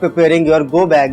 preparing your go bag۔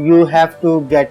you have to get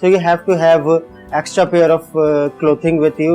so you have to have extra pair of clothing with you۔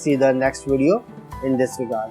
see the next video in this regard۔